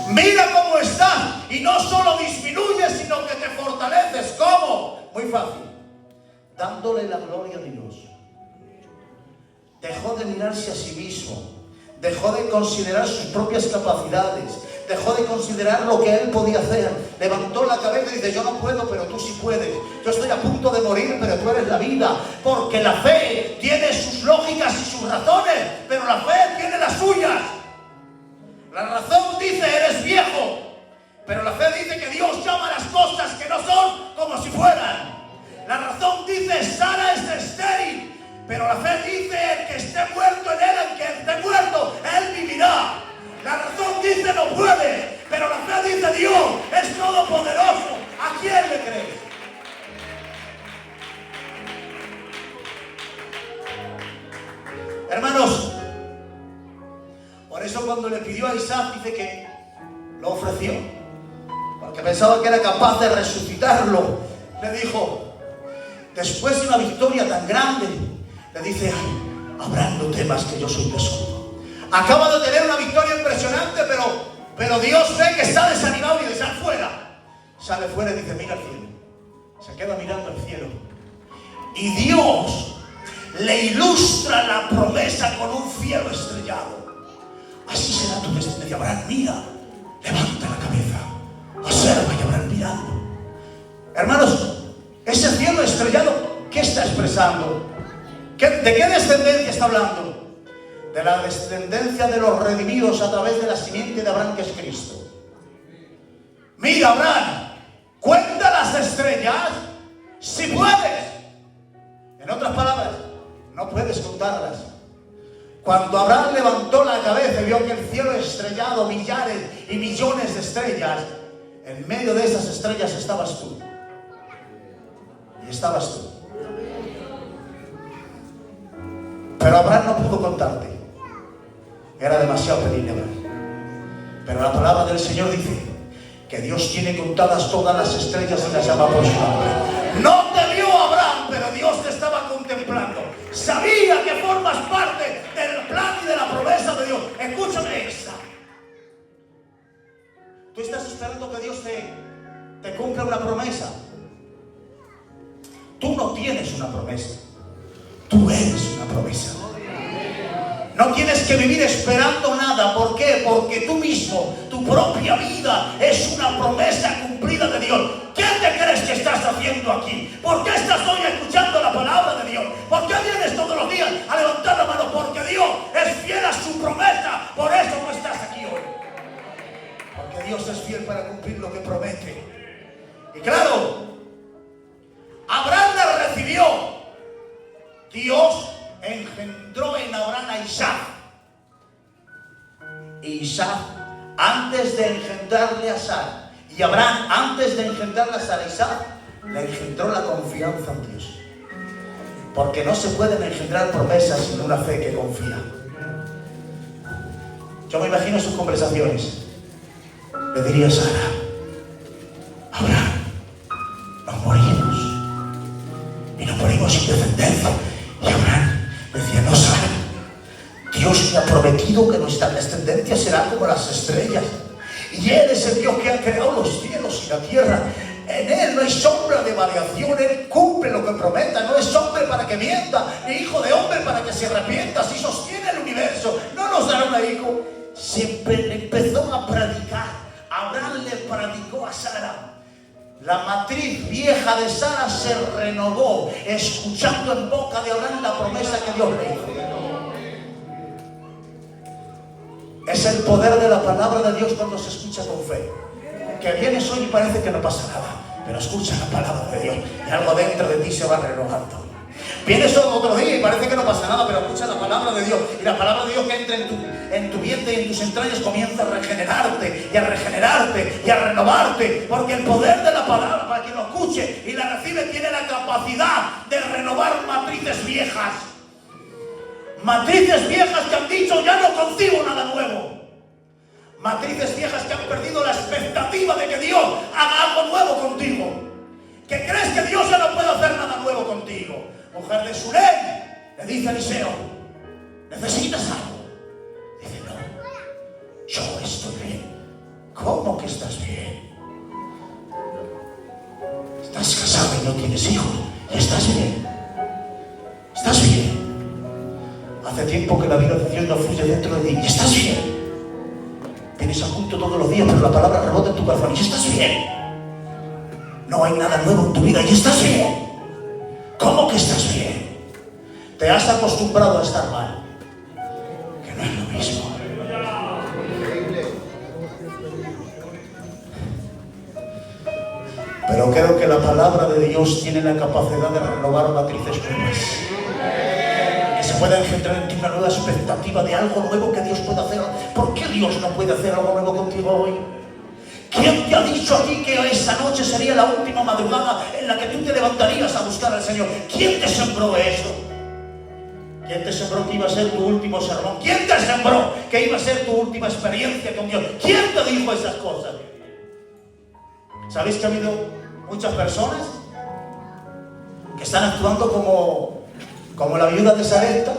Mira cómo estás. Y no solo disminuyes, sino que te fortaleces. ¿Cómo? Muy fácil. Dándole la gloria a Dios. Dejó de mirarse a sí mismo. Dejó de considerar sus propias capacidades. Dejó de considerar lo que él podía hacer. Levantó la cabeza y dice: yo no puedo, pero tú sí puedes. Yo estoy a punto de morir, pero tú eres la vida. Porque la fe tiene sus lógicas y sus razones, pero la fe tiene las suyas. La razón dice: eres viejo. Pero la fe dice que Dios llama las cosas que no son como si fueran. La razón dice: Sara es estéril. Pero la fe dice: el que esté muerto en él, el que esté muerto, él vivirá. La razón dice: no puede. Pero la fe dice: Dios es todopoderoso. ¿A quién le crees? Hermanos, por eso cuando le pidió a Isaac, dice que lo ofreció, porque pensaba que era capaz de resucitarlo. Le dijo, después de una victoria tan grande, le dice: Abraham, no temas, que yo soy tu escudo. Acaba de tener una victoria impresionante, pero Dios ve que está desanimado y le sale fuera. Sale fuera y dice: mira al cielo. Se queda mirando al cielo. Y Dios le ilustra la promesa con un cielo estrellado. Así será tu descendencia. Abraham, mira, levanta la cabeza, observa. Y Abraham mirando. Hermanos, ese cielo estrellado, ¿qué está expresando? ¿De qué descendencia está hablando? De la descendencia de los redimidos a través de la simiente de Abraham, que es Cristo. Mira, Abraham, cuenta las estrellas si puedes. En otras palabras, no puedes contarlas. Cuando Abraham levantó la cabeza y vio que el cielo estrellado, millares y millones de estrellas, en medio de esas estrellas estabas tú. Y estabas tú. Pero Abraham no pudo contarte. Era demasiado pedirle a Abraham. Pero la palabra del Señor dice que Dios tiene contadas todas las estrellas y las llama por su nombre. No te vio Abraham, pero Dios te estaba contemplando. Sabía que formas parte del plan y de la promesa de Dios. Escúchame esta. Tú estás esperando que Dios te cumpla una promesa. Tú no tienes una promesa. Tú eres una promesa. No tienes que vivir esperando nada. ¿Por qué? Porque tú mismo, tu propia vida es una promesa cumplida de Dios. ¿Qué te crees que estás haciendo aquí? ¿Por qué estás hoy escuchando la palabra de Dios? ¿Por qué vienes todos los días a levantar la mano? Porque Dios es fiel a su promesa. Por eso no estás aquí hoy. Porque Dios es fiel para cumplir lo que promete. Y claro, Abraham la recibió. Dios engendró en Abraham a Isaac. Y Isaac, antes de engendrarle a Sara, y Abraham, antes de engendrarle a Sara, Isaac le engendró la confianza en Dios. Porque no se pueden engendrar promesas sin una fe que confía. Yo me imagino sus conversaciones. Le diría a Sara: Abraham, nos morimos. Y nos morimos sin descendencia. Y Abraham decía: no, Sara, Dios me ha prometido que nuestra descendencia será como las estrellas. Y Él es el Dios que ha creado los cielos y la tierra. En Él no hay sombra de variación. Él cumple lo que prometa. No es hombre para que mienta, ni hijo de hombre para que se arrepienta. Si sostiene el universo, no nos dará un hijo. Siempre empezó a predicar. Abraham le predicó a Sara. La matriz vieja de Sara se renovó, escuchando en boca de Abraham la promesa que Dios le hizo. Es el poder de la palabra de Dios cuando se escucha con fe. Que vienes hoy y parece que no pasa nada, pero escucha la palabra de Dios y algo dentro de ti se va renovando. Vienes otro día y parece que no pasa nada, pero escucha la palabra de Dios. Y la palabra de Dios que entra en tu vientre y en tus entrañas comienza a regenerarte y a regenerarte y a renovarte. Porque el poder de la palabra, para quien lo escuche y la recibe, tiene la capacidad de renovar matrices viejas. Matrices viejas que han dicho: ya no concibo nada nuevo. Matrices viejas que han perdido la expectativa de que Dios haga algo nuevo contigo. Que crees que Dios ya no puede hacer nada nuevo contigo. Mujer de Surén, le dice a Eliseo: ¿necesitas algo? Dice: no, yo estoy bien. ¿Cómo que estás bien? Estás casada y no tienes hijos y estás bien. Estás bien. Hace tiempo que la vida de Dios no fluye dentro de ti y estás bien. Vienes a culto todos los días, pero la palabra rebota en tu corazón y estás bien. No hay nada nuevo en tu vida y estás bien. ¿Cómo que estás bien? Te has acostumbrado a estar mal, que no es lo mismo. Pero creo que la palabra de Dios tiene la capacidad de renovar matrices nuevas. Que se pueda engendrar en ti una nueva expectativa de algo nuevo que Dios puede hacer. ¿Por qué Dios no puede hacer algo nuevo contigo hoy? ¿Quién te ha dicho a ti que esa noche sería la última madrugada en la que tú te levantarías a buscar al Señor? ¿Quién te sembró eso? ¿Quién te sembró que iba a ser tu último sermón? ¿Quién te sembró que iba a ser tu última experiencia con Dios? ¿Quién te dijo esas cosas? ¿Sabéis que ha habido muchas personas que están actuando como la viuda de Sarepta?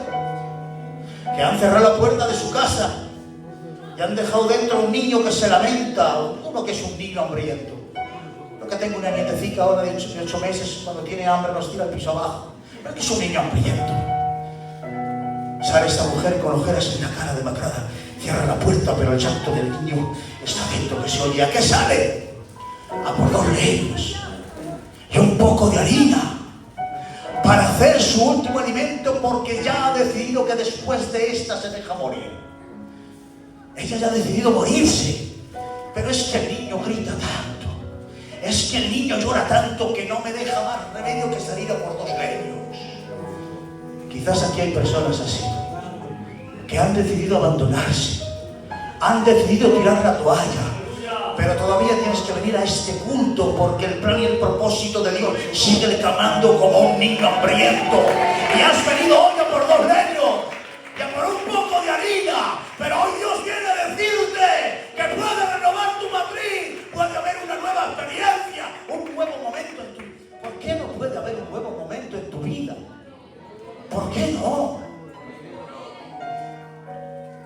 Que han cerrado la puerta de su casa y han dejado dentro a un niño que se lamenta, uno que es un niño hambriento. Yo que tengo una nietecita ahora de 8 meses, cuando tiene hambre nos tira al piso abajo. Pero que es un niño hambriento. Sale esta mujer con ojeras en la cara demacrada, cierra la puerta, pero el llanto del niño está dentro que se oye. ¿A qué sale? A por 2 leños y un poco de harina para hacer su último alimento, porque ya ha decidido que después de esta se deja morir. Ella ya ha decidido morirse, pero es que el niño grita tanto, es que el niño llora tanto que no me deja más remedio que salir a por 2 leños. Quizás aquí hay personas así, que han decidido abandonarse, han decidido tirar la toalla, pero todavía tienes que venir a este culto porque el plan y el propósito de Dios sigue clamando como un niño hambriento. Y has venido hoy a por 2 leños. ¿Por qué no?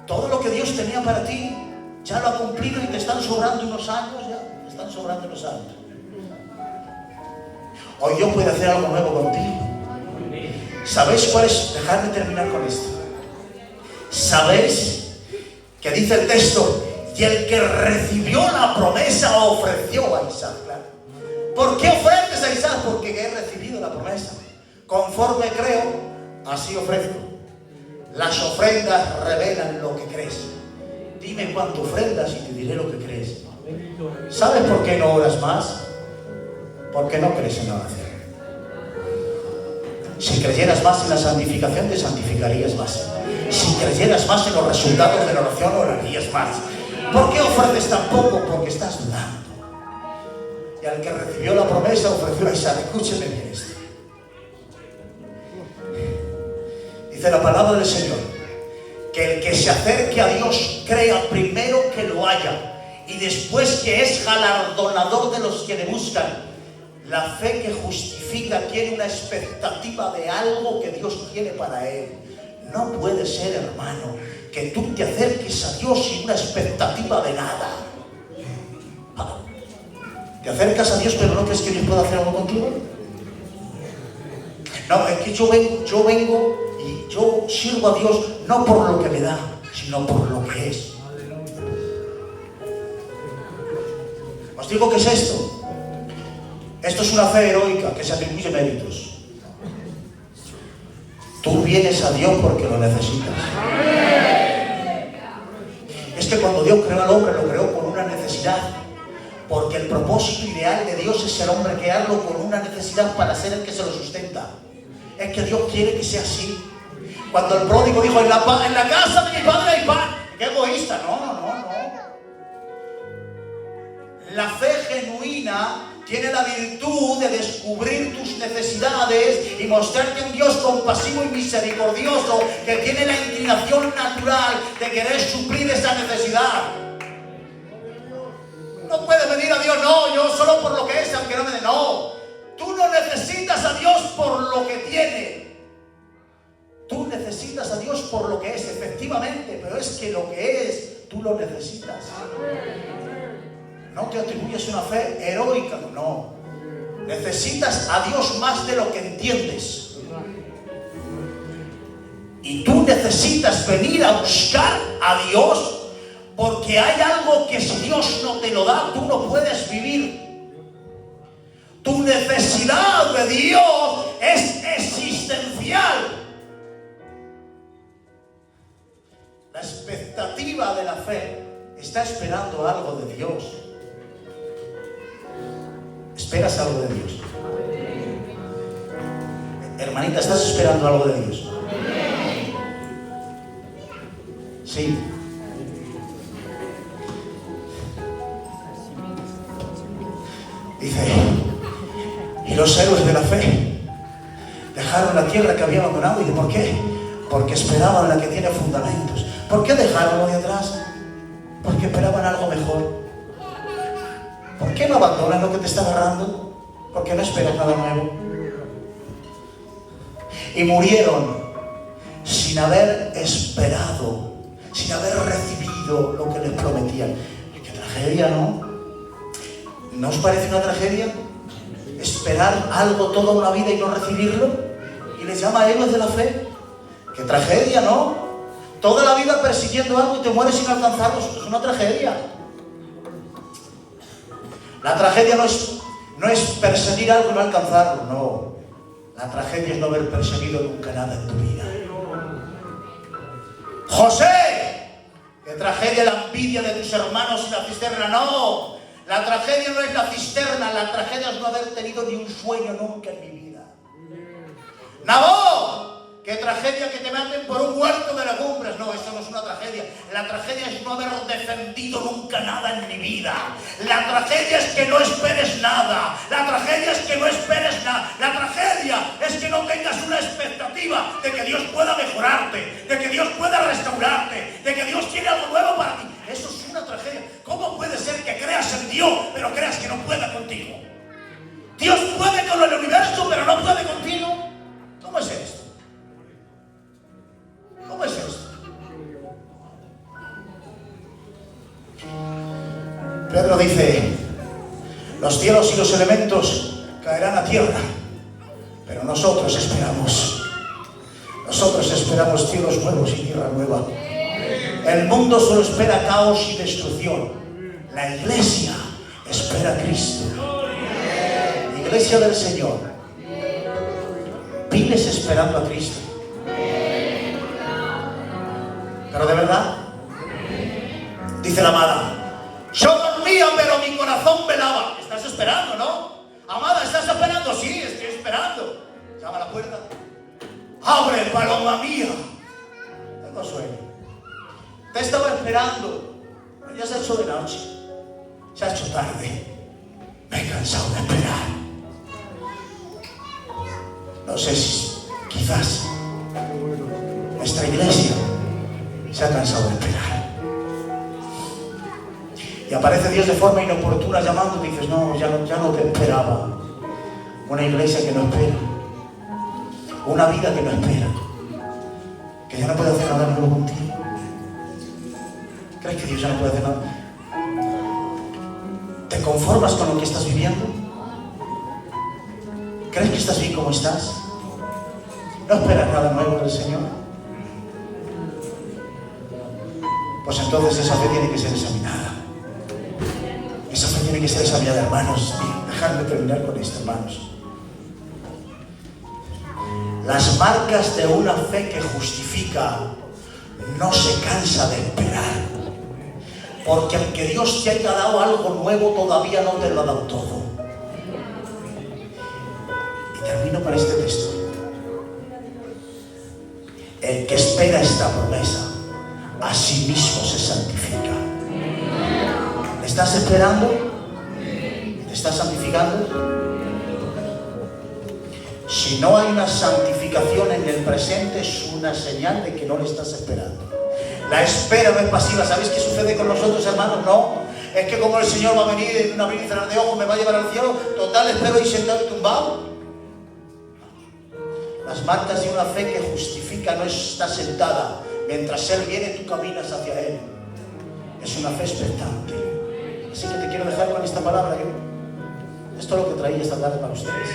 Todo lo que Dios tenía para ti ya lo ha cumplido y te están sobrando unos años, ya. Te están sobrando unos años. Hoy Dios puede hacer algo nuevo contigo. ¿Sabéis cuál es? Dejadme terminar con esto. ¿Sabéis que dice el texto? Y el que recibió la promesa ofreció a Isaac. Claro. ¿Por qué ofreces a Isaac? Porque he recibido la promesa. Conforme creo, así ofrezco. Las ofrendas revelan lo que crees. Dime cuánto ofrendas y te diré lo que crees. ¿Sabes por qué no oras más? Porque no crees en la oración. Si creyeras más en la santificación, te santificarías más. Si creyeras más en los resultados de la oración, orarías más. ¿Por qué ofreces tan poco? Porque estás dudando. Y al que recibió la promesa ofreció a Isaac. Escúcheme bien esto. Dice la palabra del Señor que el que se acerque a Dios crea primero que lo haya y después que es galardonador de los que le buscan. La fe que justifica tiene una expectativa de algo que Dios tiene para él. No puede ser, hermano, que tú te acerques a Dios sin una expectativa de nada. ¿Te acercas a Dios pero no crees que Dios pueda hacer algo contigo? No, es que yo vengo y yo sirvo a Dios no por lo que me da, sino por lo que es. Os digo que es esto. Esto es una fe heroica que se atribuye méritos. Tú vienes a Dios porque lo necesitas. Es que cuando Dios creó al hombre, lo creó con una necesidad. Porque el propósito ideal de Dios es el hombre crearlo con una necesidad para ser el que se lo sustenta. Es que Dios quiere que sea así. Cuando el pródigo dijo, en la casa de mi padre hay pan. ¡Qué egoísta! No. La fe genuina tiene la virtud de descubrir tus necesidades y mostrarte un Dios compasivo y misericordioso que tiene la inclinación natural de querer suplir esa necesidad. No puedes venir a Dios, no, yo solo por lo que es, aunque no me dé. No, tú no necesitas a Dios por lo que tiene. Tú necesitas a Dios por lo que es, efectivamente, pero es que lo que es, tú lo necesitas. No te atribuyes una fe heroica, no. Necesitas a Dios más de lo que entiendes. Y tú necesitas venir a buscar a Dios porque hay algo que si Dios no te lo da, tú no puedes vivir. Tu necesidad de Dios es existencial. La expectativa de la fe está esperando algo de Dios. ¿Esperas algo de Dios? Hermanita, ¿estás esperando algo de Dios? Sí. Dice, y los héroes de la fe dejaron la tierra que había abandonado. ¿Y de por qué? Porque esperaban la que tiene fundamentos. ¿Por qué dejaron lo de atrás? Porque esperaban algo mejor. ¿Por qué no abandonas lo que te está agarrando? Porque no esperas nada nuevo. Y murieron sin haber esperado, sin haber recibido lo que les prometían. ¡Qué tragedia!, ¿no? ¿No os parece una tragedia? Esperar algo toda una vida y no recibirlo. Y les llama héroes de la fe. ¡Qué tragedia!, ¿no? Toda la vida persiguiendo algo y te mueres sin alcanzarlo. Es una tragedia. La tragedia no es perseguir algo y no alcanzarlo, no. La tragedia es no haber perseguido nunca nada en tu vida. ¡José! ¡Qué tragedia la envidia de tus hermanos y la cisterna! ¡No! La tragedia no es la cisterna, la tragedia es no haber tenido ni un sueño nunca en mi vida. ¡Nabot! ¡Qué tragedia que te maten por un huerto de legumbres! No, eso no es una tragedia. La tragedia es no haber defendido nunca nada en mi vida. La tragedia es que no esperes nada. La tragedia es que no esperes nada. La tragedia es que no tengas una expectativa de que Dios pueda mejorarte, de que Dios pueda restaurarte, de que Dios tiene algo nuevo para ti. Eso es una tragedia. ¿Cómo puede ser que creas en Dios, pero creas que no pueda contigo? Dios puede con el universo, pero no puede contigo. ¿Cómo es esto? Pedro dice, los cielos y los elementos caerán a tierra, pero nosotros esperamos cielos nuevos y tierra nueva. El mundo solo espera caos y destrucción. La iglesia espera a Cristo. La iglesia del Señor. Vives esperando a Cristo. Pero de verdad, dice la amada, yo dormía pero mi corazón velaba. Estás esperando, ¿no? Amada, ¿estás esperando? Sí, estoy esperando. Llama a la puerta. Abre, paloma mía. Tengo sueño. Te estaba esperando. Ya se ha hecho de noche. Se ha hecho tarde. Me he cansado de esperar. No sé si quizás nuestra iglesia se ha cansado de esperar. Y aparece Dios de forma inoportuna llamando y dices, no, ya no te esperaba. Una iglesia que no espera. Una vida que no espera. Que ya no puede hacer nada nuevo contigo. ¿Crees que Dios ya no puede hacer nada? ¿Te conformas con lo que estás viviendo? ¿Crees que estás bien como estás? ¿No esperas nada nuevo del Señor? Pues entonces esa fe tiene que ser examinada. Esa fe tiene que ser examinada, hermanos. Dejadme terminar con esto, hermanos. Las marcas de una fe que justifica no se cansa de esperar. Porque aunque Dios te haya dado algo nuevo, todavía no te lo ha dado todo. Y termino con este texto. El que espera esta promesa, a sí mismo se santifica. ¿Me estás esperando? ¿Te estás santificando? Si no hay una santificación en el presente, es una señal de que no le estás esperando. La espera no es pasiva. ¿Sabéis qué sucede con nosotros, hermanos? No. Es que como el Señor va a venir en un abrir y cerrar de ojos, me va a llevar al cielo, total, espero y sentado y tumbado. Las marcas de una fe que justifica no está sentada. Mientras Él viene, tú caminas hacia Él. Es una fe expectante. Así que te quiero dejar con esta palabra. Esto es lo que traía esta tarde para ustedes.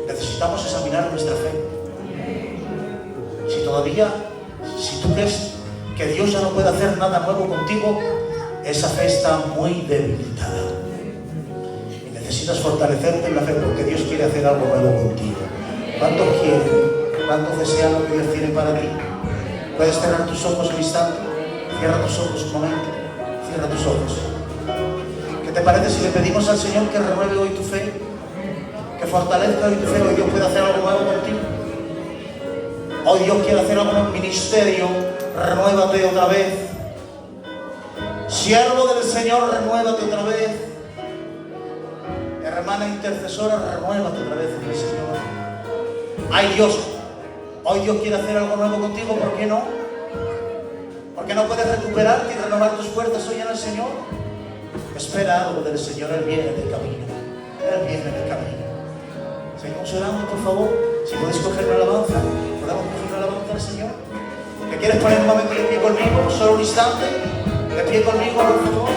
Necesitamos examinar nuestra fe. Si tú crees que Dios ya no puede hacer nada nuevo contigo, esa fe está muy debilitada. Y necesitas fortalecerte en la fe porque Dios quiere hacer algo nuevo contigo. ¿Cuántos quieren? ¿Cuántos desean lo que Dios tiene para ti? Puedes cerrar tus ojos un instante. Cierra tus ojos un momento. Cierra tus ojos. ¿Qué te parece si le pedimos al Señor que renueve hoy tu fe? Que fortalezca hoy tu fe. Hoy Dios puede hacer algo nuevo contigo. Hoy Dios quiere hacer algo en el ministerio. Renuévate otra vez. Siervo del Señor, renuévate otra vez. Hermana intercesora, renuévate otra vez en el Señor. Ay Dios, hoy Dios quiere hacer algo nuevo contigo. ¿Por qué no? ¿Por qué no puedes recuperarte y renovar tus fuerzas hoy en el Señor? Espera algo del Señor. Él viene del camino. Él viene del camino. Seguimos orando, por favor. Si podéis coger una alabanza, podemos coger una alabanza al Señor. ¿Te quieres poner un momento de pie conmigo? Solo un instante. De pie conmigo, por favor.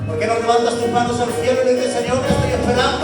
¿Por qué no levantas tus manos al cielo y le dices, Señor, te estoy esperando?